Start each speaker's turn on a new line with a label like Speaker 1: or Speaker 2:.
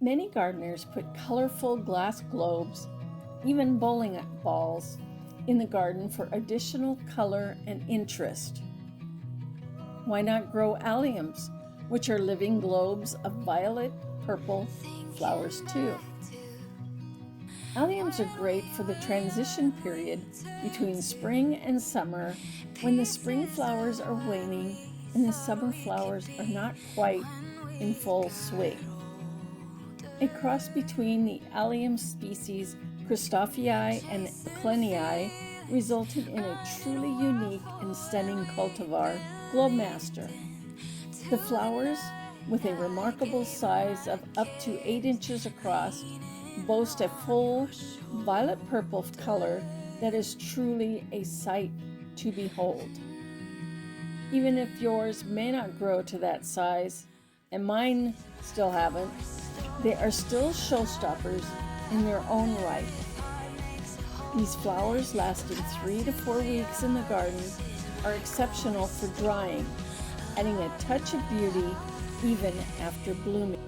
Speaker 1: Many gardeners put colorful glass globes, even bowling balls, in the garden for additional color and interest. Why not grow alliums, which are living globes of violet, purple flowers too? Alliums are great for the transition period between spring and summer, when the spring flowers are waning and the summer flowers are not quite in full swing. A cross between the allium species Christophii and Ecklenii resulted in a truly unique and stunning cultivar, Globemaster. The flowers, with a remarkable size of up to 8 inches across, boast a full violet-purple color that is truly a sight to behold. Even if yours may not grow to that size, and mine still haven't, they are still showstoppers in their own right. These flowers, lasting 3 to 4 weeks in the garden, are exceptional for drying, adding a touch of beauty even after blooming.